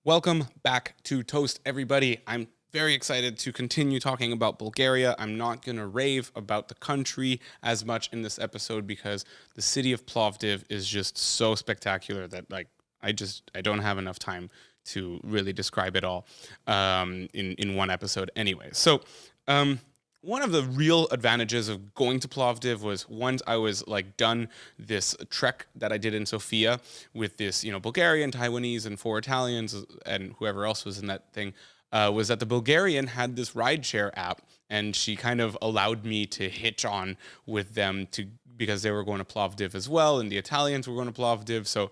Welcome back to Toast, everybody. I'm very excited to continue talking about Bulgaria. I'm not going to rave about the country as much in this episode because the city of Plovdiv is just so spectacular that I don't have enough time to really describe it all in one episode anyway. Um, one of the real advantages of going to Plovdiv was once I was like done this trek that I did in Sofia with this, Bulgarian, Taiwanese, and four Italians and whoever else was in that thing, was that the Bulgarian had this rideshare app, and she kind of allowed me to hitch on with them to because they were going to Plovdiv as well, and the Italians were going to Plovdiv. So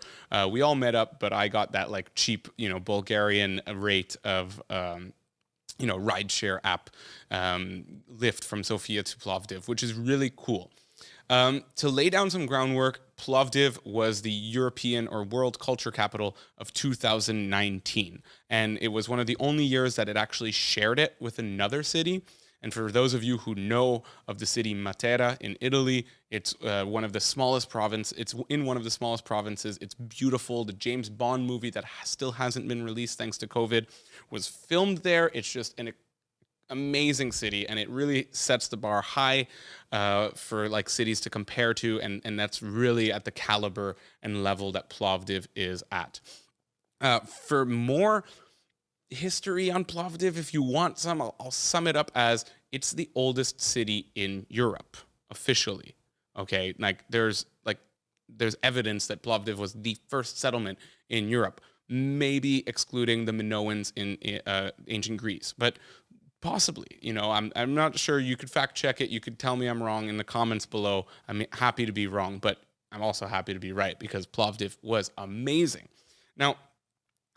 we all met up, but I got that like cheap, Bulgarian rate of rideshare app lift from Sofia to Plovdiv, which is really cool. To lay down some groundwork, Plovdiv was the European or World Culture Capital of 2019. And it was one of the only years that it actually shared it with another city. And for those of you who know of the city Matera in Italy, it's one of the smallest province. It's in one of the smallest provinces. It's beautiful. The James Bond movie that still hasn't been released thanks to COVID was filmed there. It's just an amazing city, and it really sets the bar high for like cities to compare to, and that's really at the caliber and level that Plovdiv is at. For more history on Plovdiv, if you want some, I'll sum it up as it's the oldest city in Europe officially. Okay, there's evidence that Plovdiv was the first settlement in Europe, maybe excluding the Minoans in ancient Greece, but possibly. I'm not sure. You could fact check it. You could tell me I'm wrong in the comments below. I'm happy to be wrong, but I'm also happy to be right because Plovdiv was amazing. Now,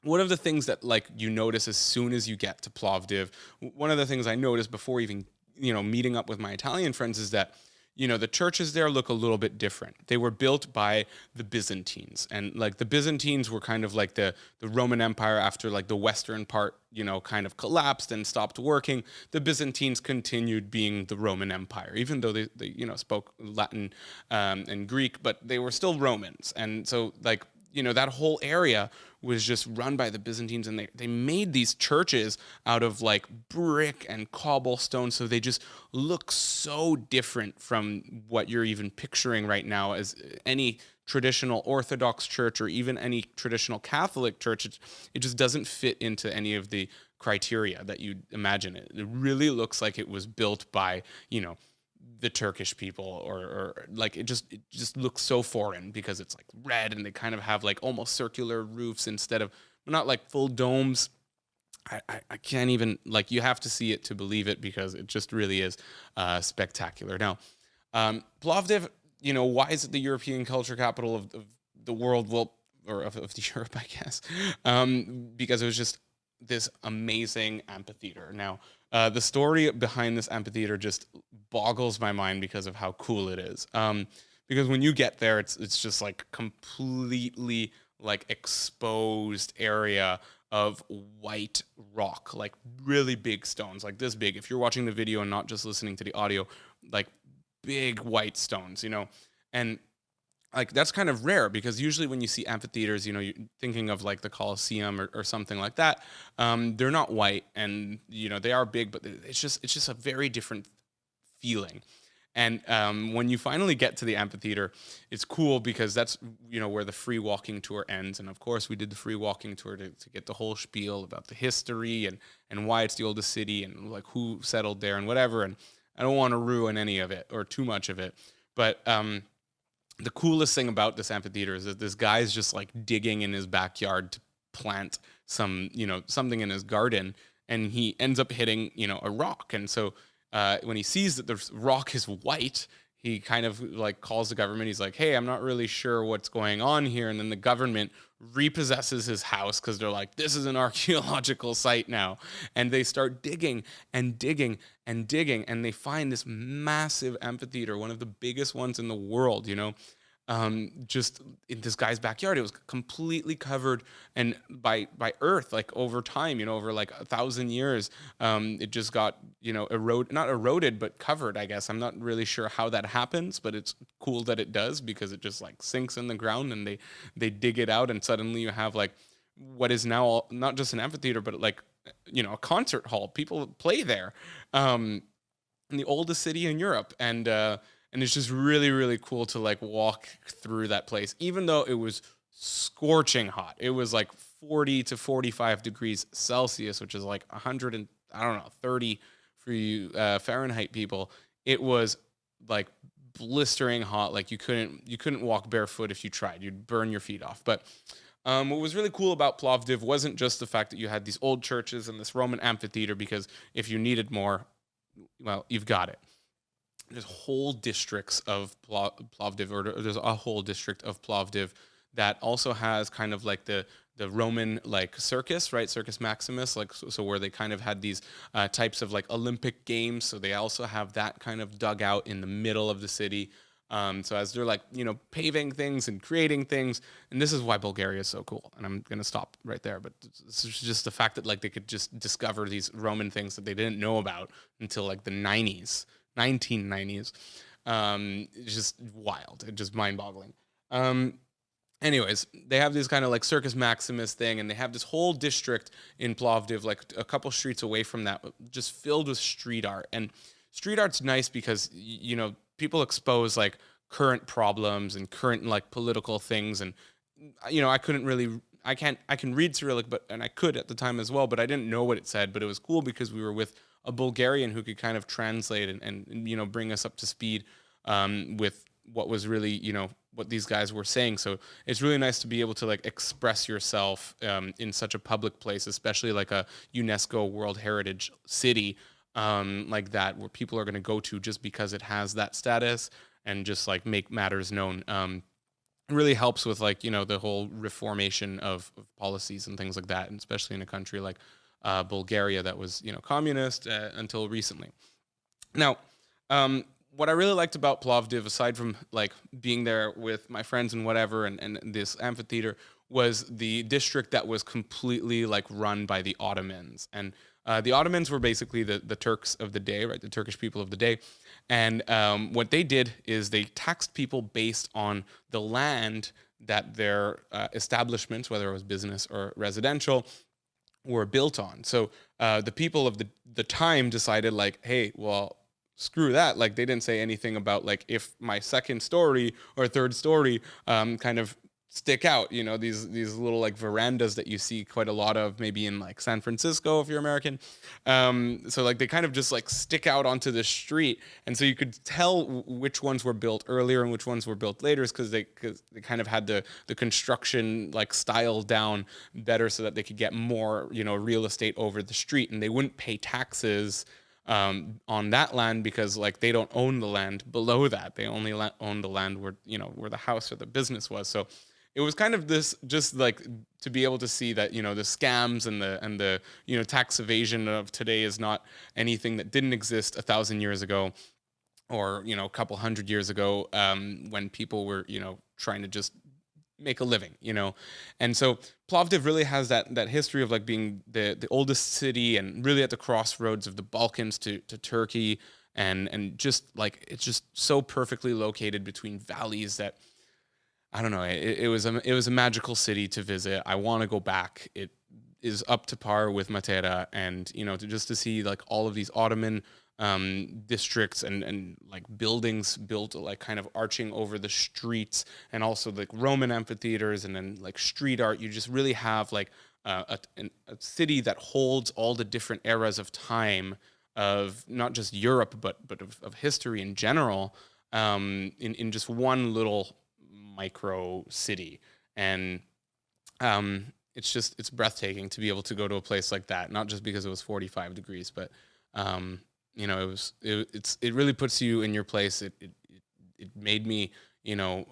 one of the things that you notice as soon as you get to Plovdiv, one of the things I noticed before even meeting up with my Italian friends is that the churches there look a little bit different. They were built by the Byzantines, and the Byzantines were kind of like the Roman Empire after the western part kind of collapsed and stopped working. The Byzantines continued being the Roman Empire, even though they spoke Latin and Greek, but they were still Romans, and so that whole area was just run by the Byzantines, and they made these churches out of brick and cobblestone, so they just look so different from what you're even picturing right now as any traditional Orthodox church or even any traditional Catholic church. It just doesn't fit into any of the criteria that you'd imagine it. It really looks like it was built by, the Turkish people, or it just looks so foreign because it's red, and they kind of have almost circular roofs instead of not full domes. I can't even you have to see it to believe it because it just really is spectacular. Now, Plovdiv, why is it the European culture capital of the world? Well, or of Europe, I guess, because it was just this amazing amphitheater. Now, the story behind this amphitheater just boggles my mind because of how cool it is. Because when you get there, it's just completely exposed area of white rock, really big stones, this big. If you're watching the video and not just listening to the audio, big white stones, and that's kind of rare because usually when you see amphitheaters, you're thinking of the Colosseum or something like that. They're not white, and they are big, but it's just a very different feeling. And when you finally get to the amphitheater, it's cool because that's where the free walking tour ends. And of course, we did the free walking tour to get the whole spiel about the history and why it's the oldest city and who settled there and whatever. And I don't want to ruin any of it or too much of it, but the coolest thing about this amphitheater is that this guy's just digging in his backyard to plant something in his garden, and he ends up hitting, a rock. And so when he sees that the rock is white, he kind of calls the government. He's like, hey, I'm not really sure what's going on here. And then the government repossesses his house because they're like, this is an archaeological site now. And they start digging and digging and digging. And they find this massive amphitheater, one of the biggest ones in the world, just in this guy's backyard. It was completely covered and by earth, over time, over 1,000 years. It just got, not eroded, but covered, I guess. I'm not really sure how that happens, but it's cool that it does because it just sinks in the ground, and they dig it out, and suddenly you have what is now not just an amphitheater, but like, a concert hall. People play there. In the oldest city in Europe, and it's just really really cool to like walk through that place, even though it was scorching hot. It was like 40 to 45 degrees Celsius, which is like 100 and I don't know 30 for you Fahrenheit people. It was like blistering hot. Like you couldn't walk barefoot if you tried. You'd burn your feet off. But what was really cool about Plovdiv wasn't just the fact that you had these old churches and this Roman amphitheater, because if you needed more, well, you've got it. There's whole districts of Plovdiv, or there's a whole district of Plovdiv that also has kind of like the Roman like circus, right? Circus Maximus, like so where they kind of had these types of like Olympic games. So they also have that kind of dugout in the middle of the city. So as they're like, paving things and creating things, and this is why Bulgaria is so cool. And I'm going to stop right there. But this is just the fact that like they could just discover these Roman things that they didn't know about until like the 1990s. It's just wild. It's just mind boggling. Anyways, they have this kind of like Circus Maximus thing, and they have this whole district in Plovdiv, like a couple streets away from that, just filled with street art. And street art's nice because, people expose like current problems and current like political things. And, I can read Cyrillic, and I could at the time as well, but I didn't know what it said. But it was cool because we were with a Bulgarian who could kind of translate and bring us up to speed with what was really, what these guys were saying. So it's really nice to be able to like express yourself in such a public place, especially like a UNESCO World Heritage city like that, where people are going to go to just because it has that status and just like make matters known. It really helps with like, the whole reformation of policies and things like that, and especially in a country like Bulgaria that was, communist until recently. Now, what I really liked about Plovdiv, aside from like being there with my friends and whatever, and this amphitheater, was the district that was completely like run by the Ottomans. And the Ottomans were basically the Turks of the day, right? The Turkish people of the day. And what they did is they taxed people based on the land that their establishments, whether it was business or residential, were built on. So the people of the time decided like, hey, well, screw that. Like they didn't say anything about like if my second story or third story kind of stick out, these little like verandas that you see quite a lot of maybe in like San Francisco if you're American. So like they kind of just like stick out onto the street, and so you could tell which ones were built earlier and which ones were built later, because they kind of had the construction like style down better, so that they could get more real estate over the street, and they wouldn't pay taxes on that land, because like they don't own the land below that. They only own the land where where the house or the business was. So it was kind of this, just like to be able to see that the scams and the tax evasion of today is not anything that didn't exist 1,000 years ago, or a couple hundred years ago, when people were trying to just make a living, and so Plovdiv really has that history of like being the oldest city, and really at the crossroads of the Balkans to Turkey, and just like it's just so perfectly located between valleys that I don't know. It was a magical city to visit. I want to go back. It is up to par with Matera, and to see like all of these Ottoman districts and like buildings built like kind of arching over the streets, and also like Roman amphitheaters, and then like street art. You just really have like a city that holds all the different eras of time of not just Europe but of history in general, in just one little micro city. And it's breathtaking to be able to go to a place like that, not just because it was 45 degrees, but it really puts you in your place. It made me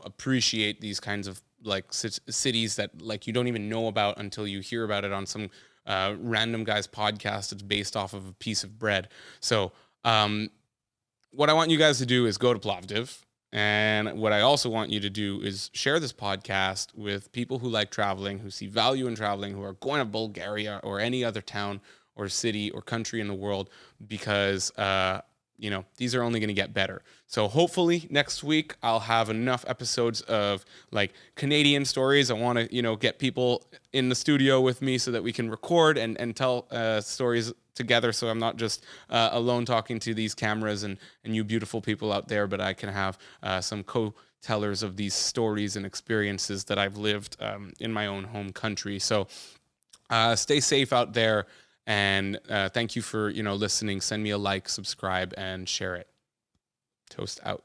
appreciate these kinds of like cities that like you don't even know about until you hear about it on some random guy's podcast. It's based off of a piece of bread. So what I want you guys to do is go to Plovdiv. And what I also want you to do is share this podcast with people who like traveling, who see value in traveling, who are going to Bulgaria or any other town or city or country in the world, because these are only going to get better. So hopefully next week I'll have enough episodes of like Canadian stories. I want to, get people in the studio with me so that we can record and tell stories together. So I'm not just alone talking to these cameras and you beautiful people out there, but I can have some co-tellers of these stories and experiences that I've lived in my own home country. So stay safe out there. And thank you for, listening. Send me a like, subscribe, and share it. Toast out.